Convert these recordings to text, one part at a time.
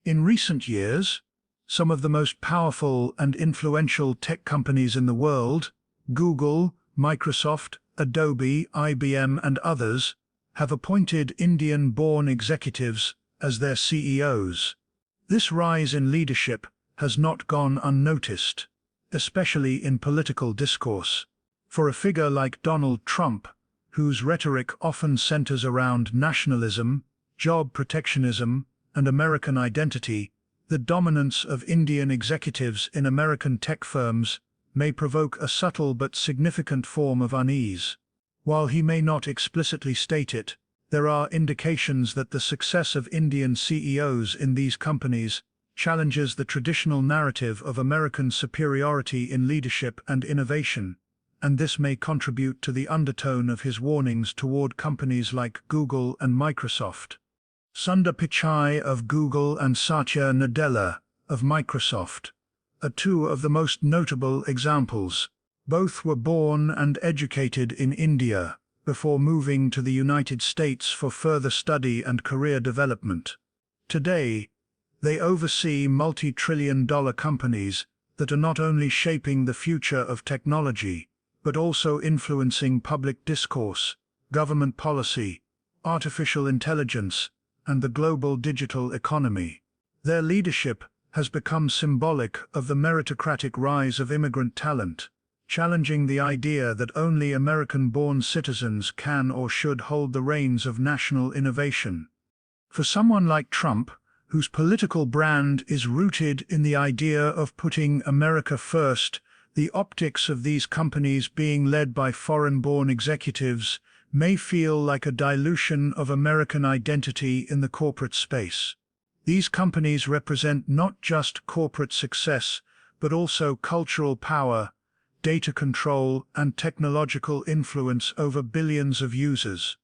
In recent years, some of the most powerful and influential tech companies in the world, Google, Microsoft, Adobe, IBM, and others, have appointed Indian-born executives as their CEOs. This rise in leadership has not gone unnoticed, especially in political discourse. For a figure like Donald Trump, whose rhetoric often centers around nationalism, job protectionism, and American identity, the dominance of Indian executives in American tech firms may provoke a subtle but significant form of unease. While he may not explicitly state it, there are indications that the success of Indian CEOs in these companies challenges the traditional narrative of American superiority in leadership and innovation, and this may contribute to the undertone of his warnings toward companies like Google and Microsoft. Sundar Pichai of Google and Satya Nadella of Microsoft are two of the most notable examples. Both were born and educated in India before moving to the United States for further study and career development. Today, they oversee multi-trillion-dollar companies that are not only shaping the future of technology, but also influencing public discourse, government policy, artificial intelligence, and the global digital economy. Their leadership has become symbolic of the meritocratic rise of immigrant talent, challenging the idea that only American-born citizens can or should hold the reins of national innovation. For someone like Trump, whose political brand is rooted in the idea of putting America first, the optics of these companies being led by foreign-born executives may feel like a dilution of American identity in the corporate space. These companies represent not just corporate success, but also cultural power, data control, and technological influence over billions of users.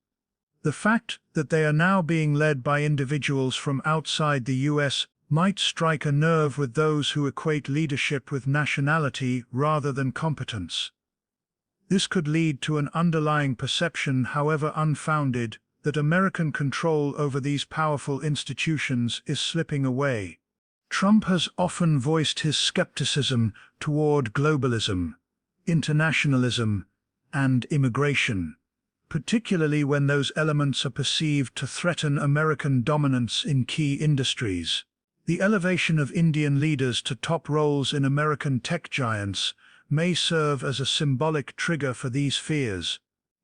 The fact that they are now being led by individuals from outside the US might strike a nerve with those who equate leadership with nationality rather than competence. This could lead to an underlying perception, however unfounded, that American control over these powerful institutions is slipping away. Trump has often voiced his skepticism toward globalism, internationalism, and immigration, particularly when those elements are perceived to threaten American dominance in key industries. The elevation of Indian leaders to top roles in American tech giants may serve as a symbolic trigger for these fears.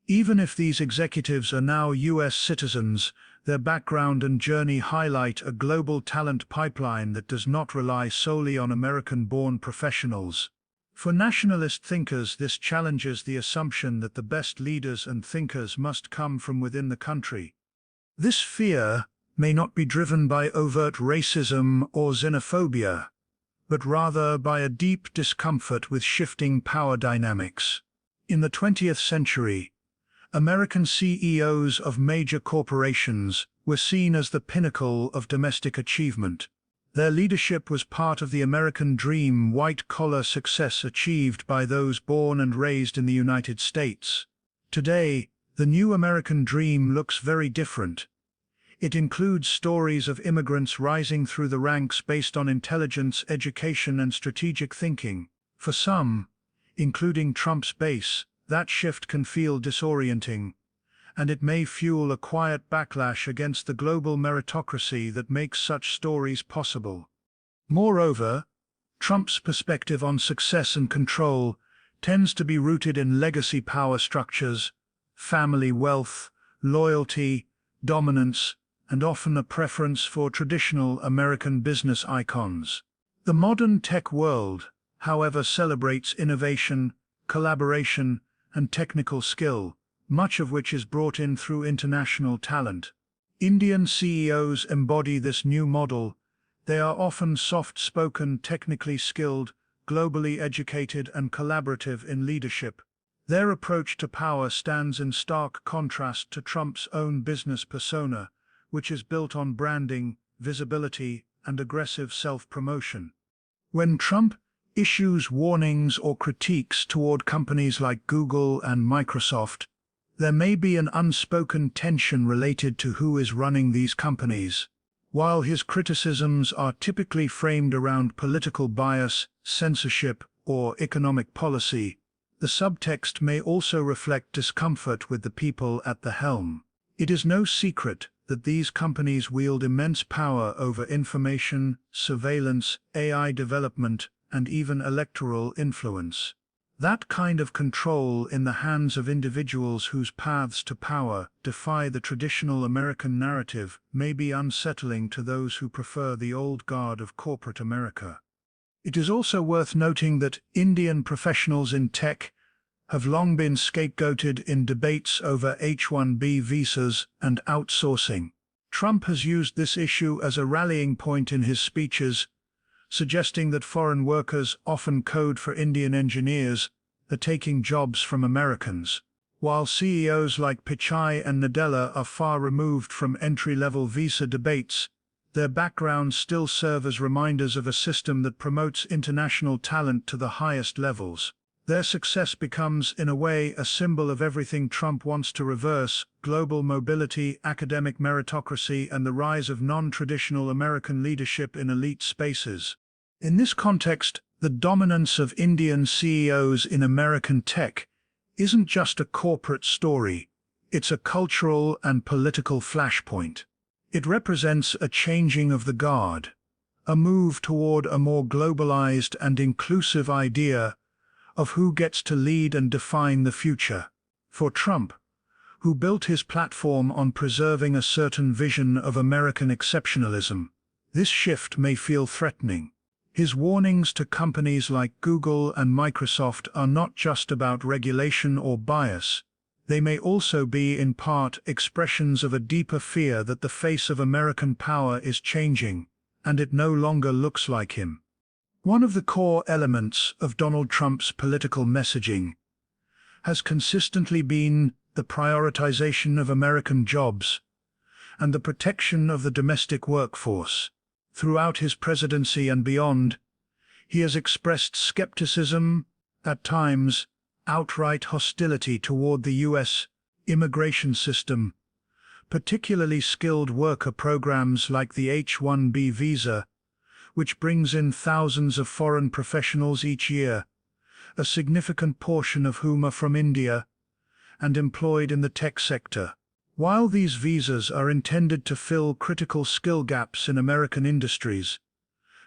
Even if these executives are now US citizens, their background and journey highlight a global talent pipeline that does not rely solely on American-born professionals. For nationalist thinkers, this challenges the assumption that the best leaders and thinkers must come from within the country. This fear may not be driven by overt racism or xenophobia, but rather by a deep discomfort with shifting power dynamics. In the 20th century, American CEOs of major corporations were seen as the pinnacle of domestic achievement. Their leadership was part of the American dream, white-collar success achieved by those born and raised in the United States. Today, the new American dream looks very different. It includes stories of immigrants rising through the ranks based on intelligence, education, and strategic thinking. For some, including Trump's base, that shift can feel disorienting, and it may fuel a quiet backlash against the global meritocracy that makes such stories possible. Moreover, Trump's perspective on success and control tends to be rooted in legacy power structures, family wealth, loyalty, dominance, and often a preference for traditional American business icons. The modern tech world, however, celebrates innovation, collaboration, and technical skill, much of which is brought in through international talent. Indian CEOs embody this new model. They are often soft-spoken, technically skilled, globally educated, and collaborative in leadership. Their approach to power stands in stark contrast to Trump's own business persona, which is built on branding, visibility, and aggressive self-promotion. When Trump issues warnings or critiques toward companies like Google and Microsoft, there may be an unspoken tension related to who is running these companies. While his criticisms are typically framed around political bias, censorship, or economic policy, the subtext may also reflect discomfort with the people at the helm. It is no secret that these companies wield immense power over information, surveillance, AI development, and even electoral influence. That kind of control in the hands of individuals whose paths to power defy the traditional American narrative may be unsettling to those who prefer the old guard of corporate America. It is also worth noting that Indian professionals in tech have long been scapegoated in debates over H-1B visas and outsourcing. Trump has used this issue as a rallying point in his speeches, suggesting that foreign workers often code for Indian engineers are taking jobs from Americans. While CEOs like Pichai and Nadella are far removed from entry-level visa debates, their backgrounds still serve as reminders of a system that promotes international talent to the highest levels. Their success becomes, in a way, a symbol of everything Trump wants to reverse: global mobility, academic meritocracy, and the rise of non-traditional American leadership in elite spaces. In this context, the dominance of Indian CEOs in American tech isn't just a corporate story, it's a cultural and political flashpoint. It represents a changing of the guard, a move toward a more globalized and inclusive idea of who gets to lead and define the future. For Trump, who built his platform on preserving a certain vision of American exceptionalism, this shift may feel threatening. His warnings to companies like Google and Microsoft are not just about regulation or bias. They may also be, in part, expressions of a deeper fear that the face of American power is changing, and it no longer looks like him. One of the core elements of Donald Trump's political messaging has consistently been the prioritization of American jobs and the protection of the domestic workforce. Throughout his presidency and beyond, he has expressed skepticism, at times outright hostility toward the U.S. immigration system, particularly skilled worker programs like the H-1B visa, which brings in thousands of foreign professionals each year, a significant portion of whom are from India and employed in the tech sector. While these visas are intended to fill critical skill gaps in American industries,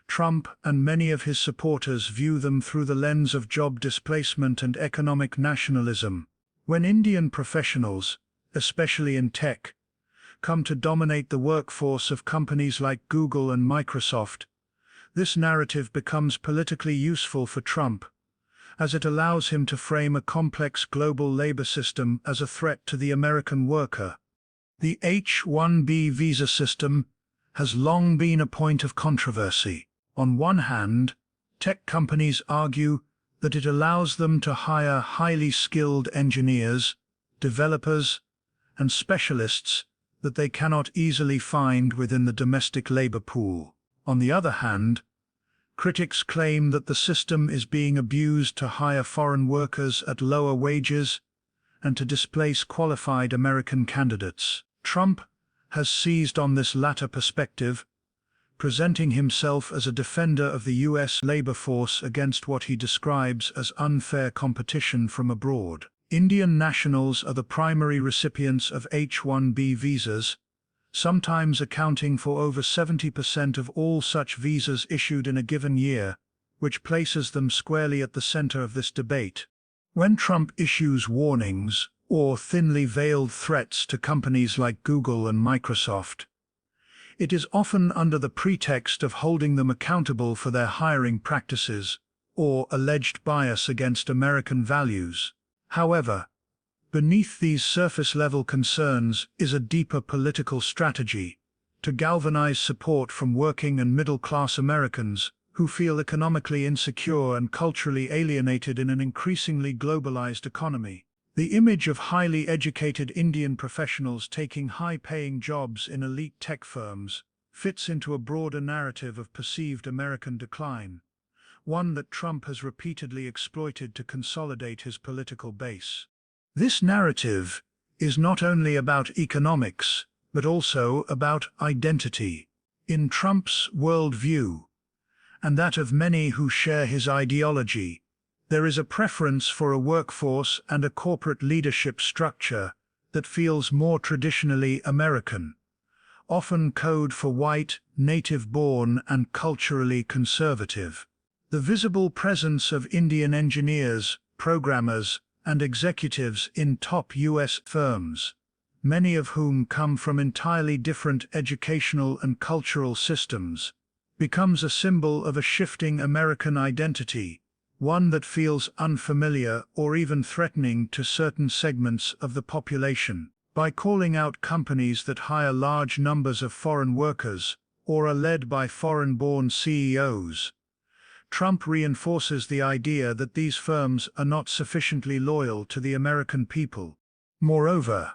Trump and many of his supporters view them through the lens of job displacement and economic nationalism. When Indian professionals, especially in tech, come to dominate the workforce of companies like Google and Microsoft, this narrative becomes politically useful for Trump, as it allows him to frame a complex global labor system as a threat to the American worker. The H-1B visa system has long been a point of controversy. On one hand, tech companies argue that it allows them to hire highly skilled engineers, developers, and specialists that they cannot easily find within the domestic labor pool. On the other hand, critics claim that the system is being abused to hire foreign workers at lower wages and to displace qualified American candidates. Trump has seized on this latter perspective, presenting himself as a defender of the U.S. labor force against what he describes as unfair competition from abroad. Indian nationals are the primary recipients of H-1B visas, sometimes accounting for over 70% of all such visas issued in a given year, which places them squarely at the center of this debate. When Trump issues warnings or thinly veiled threats to companies like Google and Microsoft, it is often under the pretext of holding them accountable for their hiring practices or alleged bias against American values. However, beneath these surface-level concerns is a deeper political strategy to galvanize support from working and middle-class Americans who feel economically insecure and culturally alienated in an increasingly globalized economy. The image of highly educated Indian professionals taking high-paying jobs in elite tech firms fits into a broader narrative of perceived American decline, one that Trump has repeatedly exploited to consolidate his political base. This narrative is not only about economics, but also about identity. In Trump's worldview, and that of many who share his ideology, there is a preference for a workforce and a corporate leadership structure that feels more traditionally American, often code for white, native-born, and culturally conservative. The visible presence of Indian engineers, programmers, and executives in top U.S. firms, many of whom come from entirely different educational and cultural systems, becomes a symbol of a shifting American identity, one that feels unfamiliar or even threatening to certain segments of the population. By calling out companies that hire large numbers of foreign workers or are led by foreign-born CEOs, Trump reinforces the idea that these firms are not sufficiently loyal to the American people. Moreover,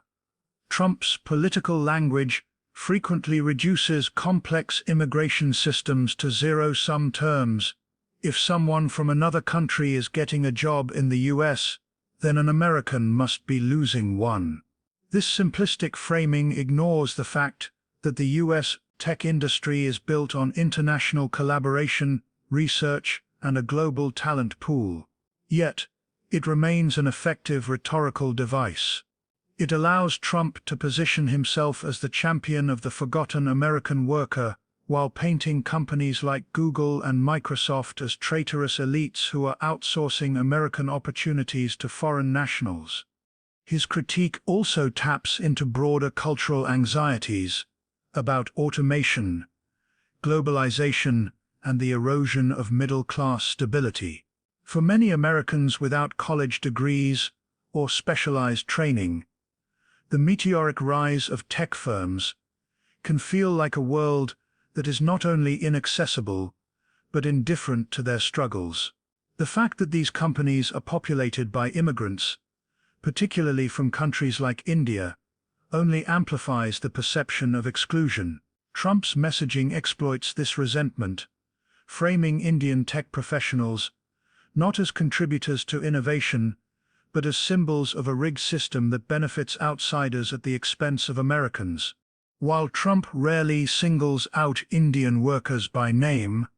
Trump's political language frequently reduces complex immigration systems to zero-sum terms. If someone from another country is getting a job in the US, then an American must be losing one. This simplistic framing ignores the fact that the US tech industry is built on international collaboration, research, and a global talent pool. Yet, it remains an effective rhetorical device. It allows Trump to position himself as the champion of the forgotten American worker, while painting companies like Google and Microsoft as traitorous elites who are outsourcing American opportunities to foreign nationals. His critique also taps into broader cultural anxieties about automation, globalization, and the erosion of middle-class stability. For many Americans without college degrees or specialized training, the meteoric rise of tech firms can feel like a world that is not only inaccessible, but indifferent to their struggles. The fact that these companies are populated by immigrants, particularly from countries like India, only amplifies the perception of exclusion. Trump's messaging exploits this resentment, framing Indian tech professionals not as contributors to innovation, but as symbols of a rigged system that benefits outsiders at the expense of Americans. While Trump rarely singles out Indian workers by name,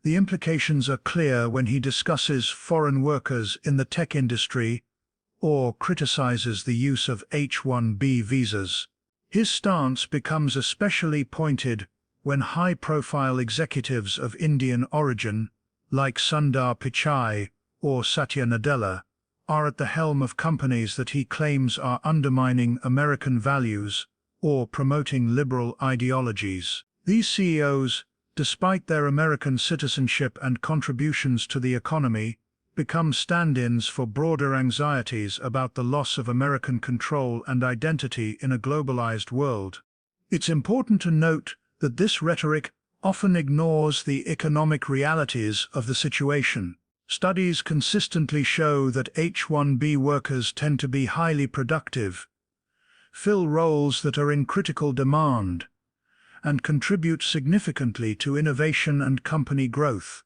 the implications are clear when he discusses foreign workers in the tech industry or criticizes the use of H-1B visas. His stance becomes especially pointed when high-profile executives of Indian origin, like Sundar Pichai or Satya Nadella, are at the helm of companies that he claims are undermining American values or promoting liberal ideologies. These CEOs, despite their American citizenship and contributions to the economy, become stand-ins for broader anxieties about the loss of American control and identity in a globalized world. It's important to note that this rhetoric often ignores the economic realities of the situation. Studies consistently show that H-1B workers tend to be highly productive, fill roles that are in critical demand, and contribute significantly to innovation and company growth.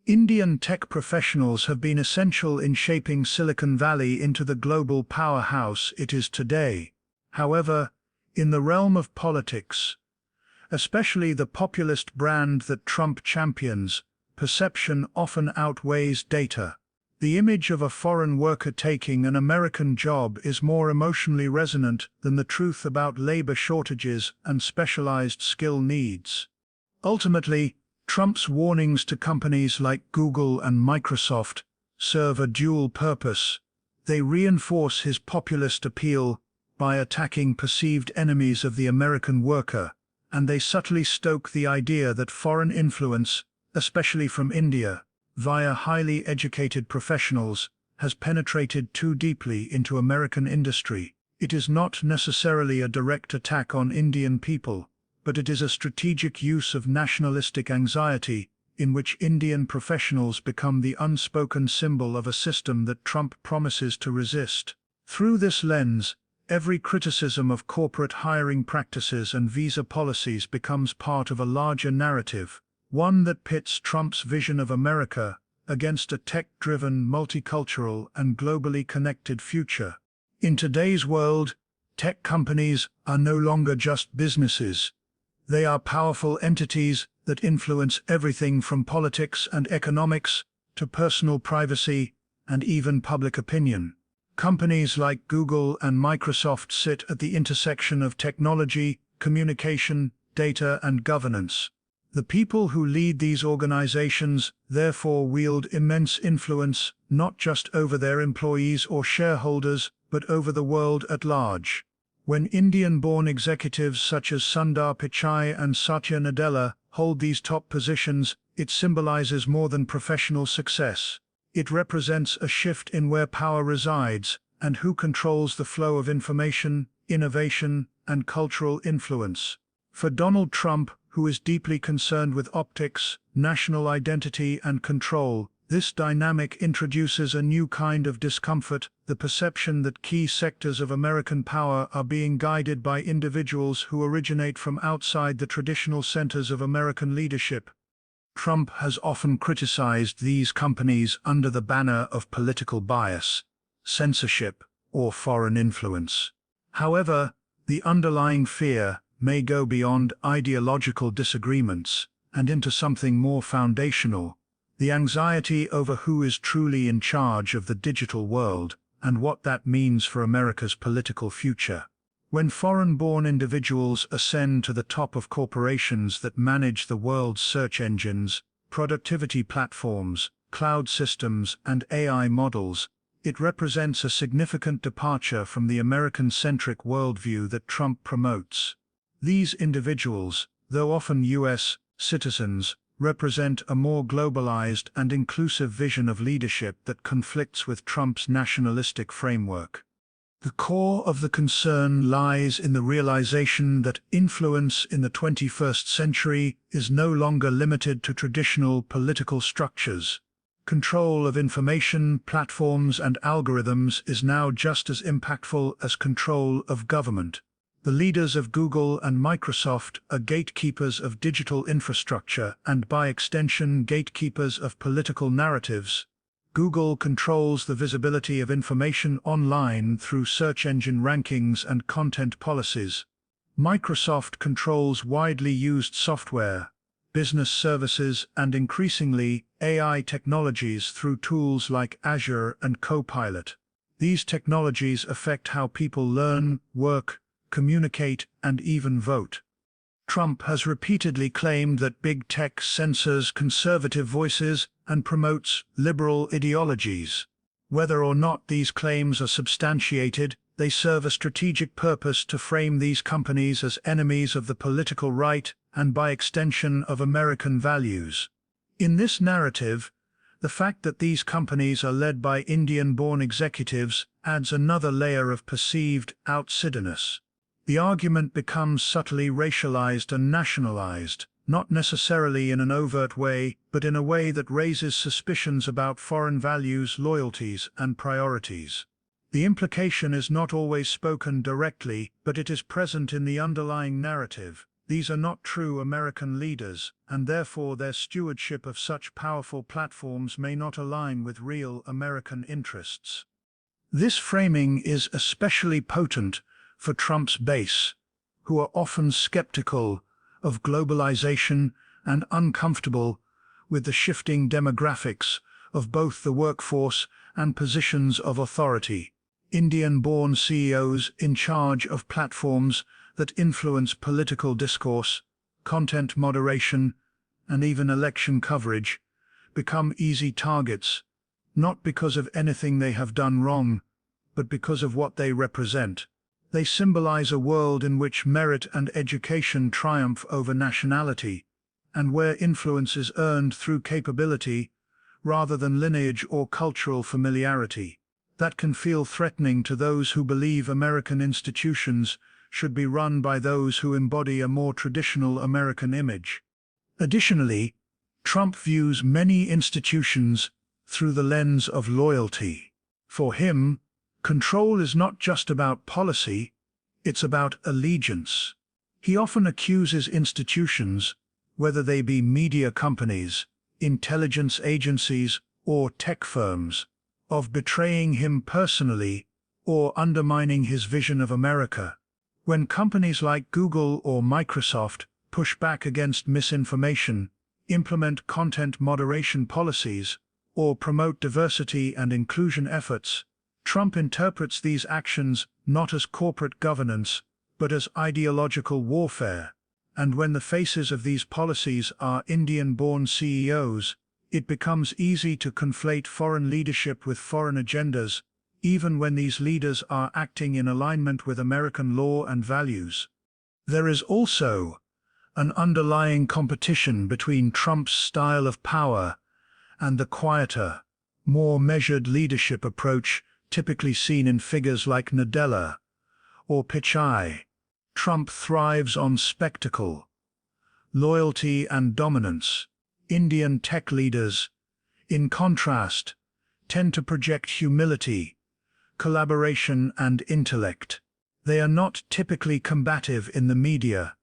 Indian tech professionals have been essential in shaping Silicon Valley into the global powerhouse it is today. However, in the realm of politics, especially the populist brand that Trump champions, perception often outweighs data. The image of a foreign worker taking an American job is more emotionally resonant than the truth about labor shortages and specialized skill needs. Ultimately, Trump's warnings to companies like Google and Microsoft serve a dual purpose. They reinforce his populist appeal by attacking perceived enemies of the American worker, and they subtly stoke the idea that foreign influence, especially from India, via highly educated professionals, has penetrated too deeply into American industry. It is not necessarily a direct attack on Indian people, but it is a strategic use of nationalistic anxiety in which Indian professionals become the unspoken symbol of a system that Trump promises to resist. Through this lens, every criticism of corporate hiring practices and visa policies becomes part of a larger narrative, one that pits Trump's vision of America against a tech-driven, multicultural, and globally connected future. In today's world, tech companies are no longer just businesses. They are powerful entities that influence everything from politics and economics to personal privacy and even public opinion. Companies like Google and Microsoft sit at the intersection of technology, communication, data, and governance. The people who lead these organizations therefore wield immense influence, not just over their employees or shareholders, but over the world at large. When Indian-born executives such as Sundar Pichai and Satya Nadella hold these top positions, it symbolizes more than professional success. It represents a shift in where power resides and who controls the flow of information, innovation, and cultural influence. For Donald Trump, who is deeply concerned with optics, national identity, and control, this dynamic introduces a new kind of discomfort, the perception that key sectors of American power are being guided by individuals who originate from outside the traditional centers of American leadership. Trump has often criticized these companies under the banner of political bias, censorship, or foreign influence. However, the underlying fear may go beyond ideological disagreements and into something more foundational: the anxiety over who is truly in charge of the digital world and what that means for America's political future. When foreign-born individuals ascend to the top of corporations that manage the world's search engines, productivity platforms, cloud systems, and AI models, it represents a significant departure from the American-centric worldview that Trump promotes. These individuals, though often U.S. citizens, represent a more globalized and inclusive vision of leadership that conflicts with Trump's nationalistic framework. The core of the concern lies in the realization that influence in the 21st century is no longer limited to traditional political structures. Control of information, platforms, and algorithms is now just as impactful as control of government. The leaders of Google and Microsoft are gatekeepers of digital infrastructure and, by extension, gatekeepers of political narratives. Google controls the visibility of information online through search engine rankings and content policies. Microsoft controls widely used software, business services, and increasingly AI technologies through tools like Azure and Copilot. These technologies affect how people learn, work, communicate, and even vote. Trump has repeatedly claimed that big tech censors conservative voices and promotes liberal ideologies. Whether or not these claims are substantiated, they serve a strategic purpose to frame these companies as enemies of the political right and, by extension, of American values. In this narrative, the fact that these companies are led by Indian-born executives adds another layer of perceived outsiderness. The argument becomes subtly racialized and nationalized, not necessarily in an overt way, but in a way that raises suspicions about foreign values, loyalties, and priorities. The implication is not always spoken directly, but it is present in the underlying narrative. These are not true American leaders, and therefore their stewardship of such powerful platforms may not align with real American interests. This framing is especially potent for Trump's base, who are often skeptical of globalization and uncomfortable with the shifting demographics of both the workforce and positions of authority. Indian-born CEOs in charge of platforms that influence political discourse, content moderation, and even election coverage become easy targets, not because of anything they have done wrong, but because of what they represent. They symbolize a world in which merit and education triumph over nationality, and where influence is earned through capability rather than lineage or cultural familiarity. That can feel threatening to those who believe American institutions should be run by those who embody a more traditional American image. Additionally, Trump views many institutions through the lens of loyalty. For him, control is not just about policy, it's about allegiance. He often accuses institutions, whether they be media companies, intelligence agencies, or tech firms, of betraying him personally or undermining his vision of America. When companies like Google or Microsoft push back against misinformation, implement content moderation policies, or promote diversity and inclusion efforts, Trump interprets these actions not as corporate governance, but as ideological warfare. And when the faces of these policies are Indian-born CEOs, it becomes easy to conflate foreign leadership with foreign agendas, even when these leaders are acting in alignment with American law and values. There is also an underlying competition between Trump's style of power and the quieter, more measured leadership approach typically seen in figures like Nadella or Pichai. Trump thrives on spectacle, loyalty and dominance. Indian tech leaders, in contrast, tend to project humility, collaboration and intellect. They are not typically combative in the media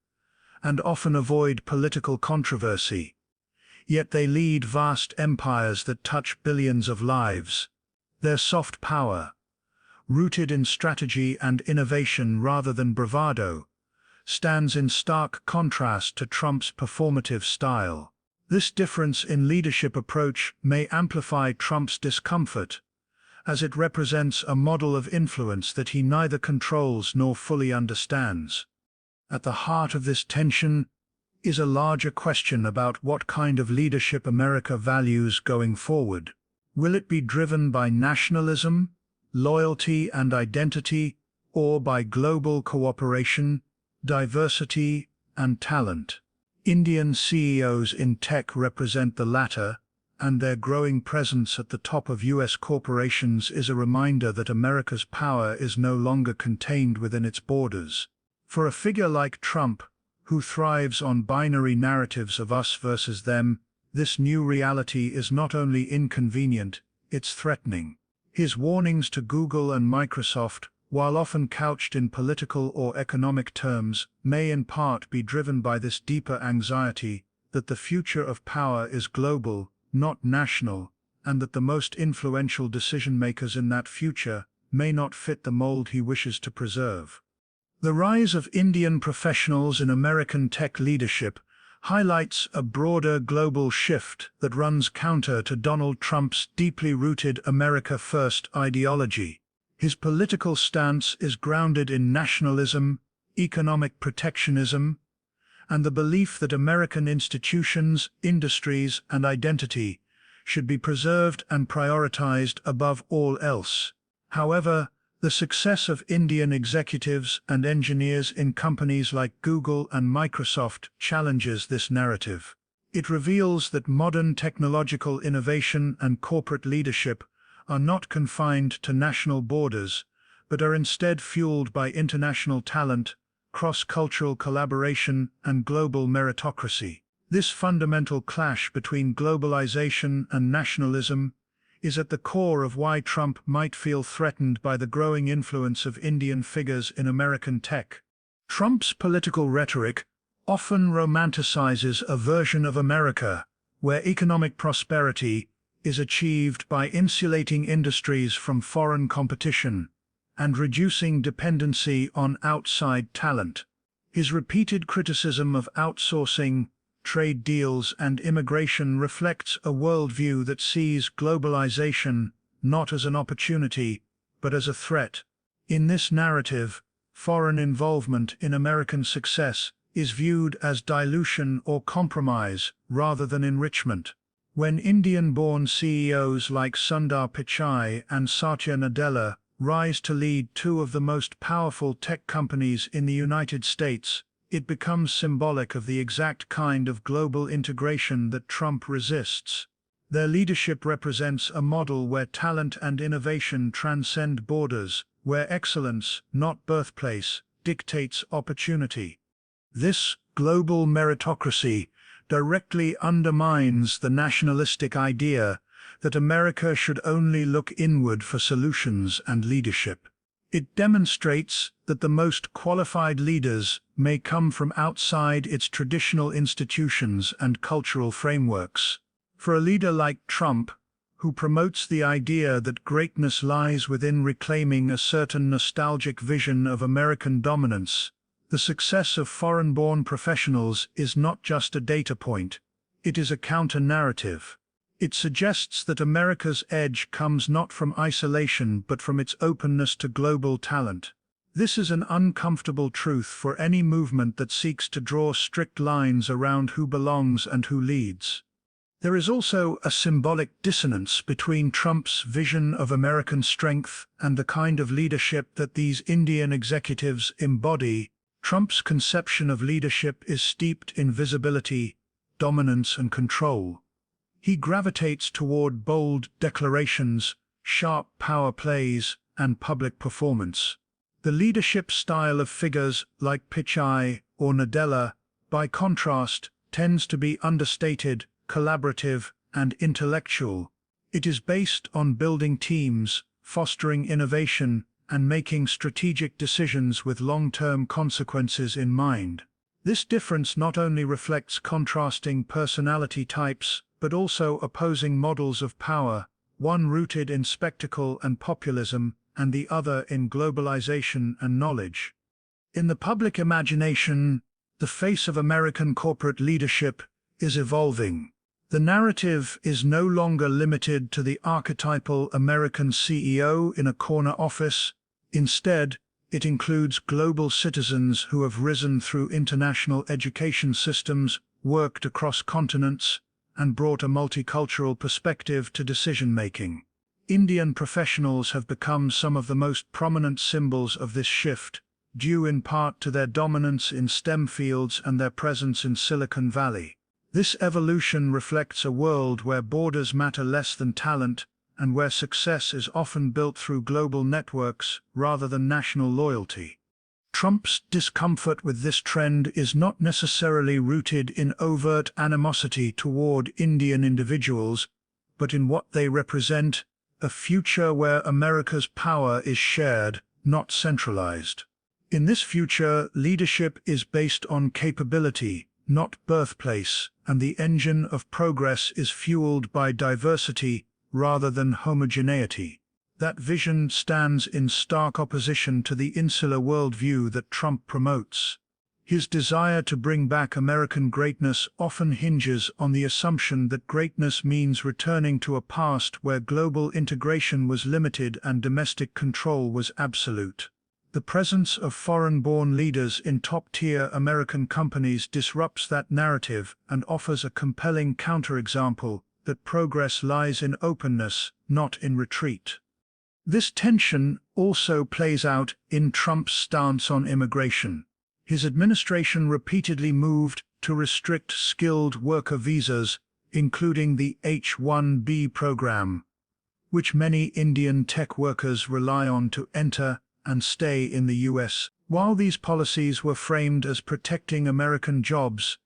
and often avoid political controversy. Yet they lead vast empires that touch billions of lives. Their soft power, rooted in strategy and innovation rather than bravado, stands in stark contrast to Trump's performative style. This difference in leadership approach may amplify Trump's discomfort, as it represents a model of influence that he neither controls nor fully understands. At the heart of this tension is a larger question about what kind of leadership America values going forward. Will it be driven by nationalism, loyalty and identity, or by global cooperation, diversity and talent? Indian CEOs in tech represent the latter, and their growing presence at the top of US corporations is a reminder that America's power is no longer contained within its borders. For a figure like Trump, who thrives on binary narratives of us versus them, this new reality is not only inconvenient, it's threatening. His warnings to Google and Microsoft, while often couched in political or economic terms, may in part be driven by this deeper anxiety that the future of power is global, not national, and that the most influential decision-makers in that future may not fit the mold he wishes to preserve. The rise of Indian professionals in American tech leadership highlights a broader global shift that runs counter to Donald Trump's deeply rooted America First ideology. His political stance is grounded in nationalism, economic protectionism, and the belief that American institutions, industries, and identity should be preserved and prioritized above all else. However, the success of Indian executives and engineers in companies like Google and Microsoft challenges this narrative. It reveals that modern technological innovation and corporate leadership are not confined to national borders, but are instead fueled by international talent, cross-cultural collaboration, and global meritocracy. This fundamental clash between globalization and nationalism is at the core of why Trump might feel threatened by the growing influence of Indian figures in American tech. Trump's political rhetoric often romanticizes a version of America where economic prosperity is achieved by insulating industries from foreign competition and reducing dependency on outside talent. His repeated criticism of outsourcing, trade deals, and immigration reflects a worldview that sees globalization not as an opportunity, but as a threat. In this narrative, foreign involvement in American success is viewed as dilution or compromise rather than enrichment. When Indian-born CEOs like Sundar Pichai and Satya Nadella rise to lead two of the most powerful tech companies in the United States, it becomes symbolic of the exact kind of global integration that Trump resists. Their leadership represents a model where talent and innovation transcend borders, where excellence, not birthplace, dictates opportunity. This global meritocracy directly undermines the nationalistic idea that America should only look inward for solutions and leadership. It demonstrates that the most qualified leaders may come from outside its traditional institutions and cultural frameworks. For a leader like Trump, who promotes the idea that greatness lies within reclaiming a certain nostalgic vision of American dominance, The success of foreign-born professionals is not just a data point, it is a counter-narrative. It suggests that America's edge comes not from isolation but from its openness to global talent. This is an uncomfortable truth for any movement that seeks to draw strict lines around who belongs and who leads. There is also a symbolic dissonance between Trump's vision of American strength and the kind of leadership that these Indian executives embody. Trump's conception of leadership is steeped in visibility, dominance, and control. He gravitates toward bold declarations, sharp power plays, and public performance. The leadership style of figures like Pichai or Nadella, by contrast, tends to be understated, collaborative, and intellectual. It is based on building teams, fostering innovation, and making strategic decisions with long-term consequences in mind. This difference not only reflects contrasting personality types, but also opposing models of power, one rooted in spectacle and populism, and the other in globalization and knowledge. In the public imagination, the face of American corporate leadership is evolving. The narrative is no longer limited to the archetypal American CEO in a corner office. Instead, it includes global citizens who have risen through international education systems, worked across continents, and brought a multicultural perspective to decision-making. Indian professionals have become some of the most prominent symbols of this shift, due in part to their dominance in STEM fields and their presence in Silicon Valley. This evolution reflects a world where borders matter less than talent, and where success is often built through global networks rather than national loyalty. Trump's discomfort with this trend is not necessarily rooted in overt animosity toward Indian individuals, but in what they represent: a future where America's power is shared, not centralized. In this future, leadership is based on capability, not birthplace, and the engine of progress is fueled by diversity rather than homogeneity. That vision stands in stark opposition to the insular worldview that Trump promotes. His desire to bring back American greatness often hinges on the assumption that greatness means returning to a past where global integration was limited and domestic control was absolute. The presence of foreign-born leaders in top-tier American companies disrupts that narrative and offers a compelling counterexample that progress lies in openness, not in retreat. This tension also plays out in Trump's stance on immigration. His administration repeatedly moved to restrict skilled worker visas, including the H-1B program, which many Indian tech workers rely on to enter and stay in the U.S. While these policies were framed as protecting American jobs,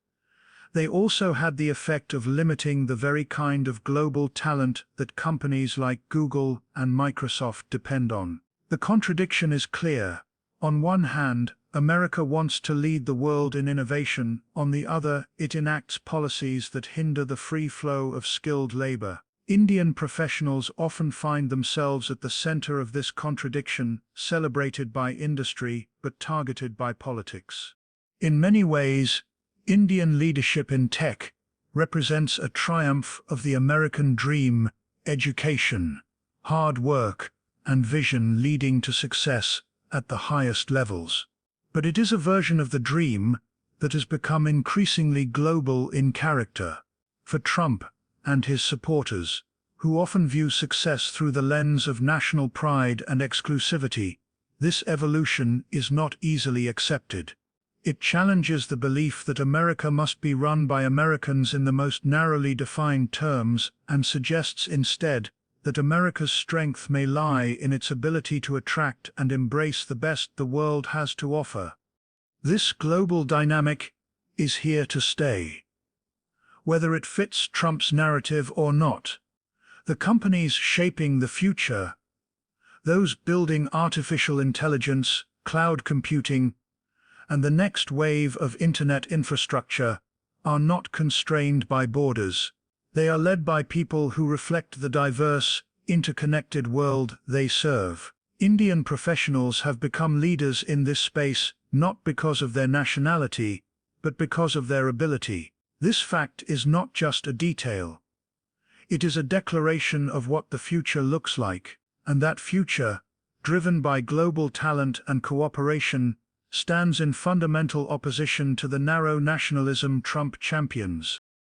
they also had the effect of limiting the very kind of global talent that companies like Google and Microsoft depend on. The contradiction is clear. On one hand, America wants to lead the world in innovation. On the other, it enacts policies that hinder the free flow of skilled labor. Indian professionals often find themselves at the center of this contradiction, celebrated by industry but targeted by politics. In many ways, Indian leadership in tech represents a triumph of the American dream: education, hard work, and vision leading to success at the highest levels. But it is a version of the dream that has become increasingly global in character. For Trump and his supporters, who often view success through the lens of national pride and exclusivity, this evolution is not easily accepted. It challenges the belief that America must be run by Americans in the most narrowly defined terms, and suggests instead that America's strength may lie in its ability to attract and embrace the best the world has to offer. This global dynamic is here to stay. Whether it fits Trump's narrative or not, the companies shaping the future, those building artificial intelligence, cloud computing, and the next wave of internet infrastructure, are not constrained by borders. They are led by people who reflect the diverse, interconnected world they serve. Indian professionals have become leaders in this space not because of their nationality, but because of their ability. This fact is not just a detail. It is a declaration of what the future looks like, and that future, driven by global talent and cooperation, stands in fundamental opposition to the narrow nationalism Trump champions.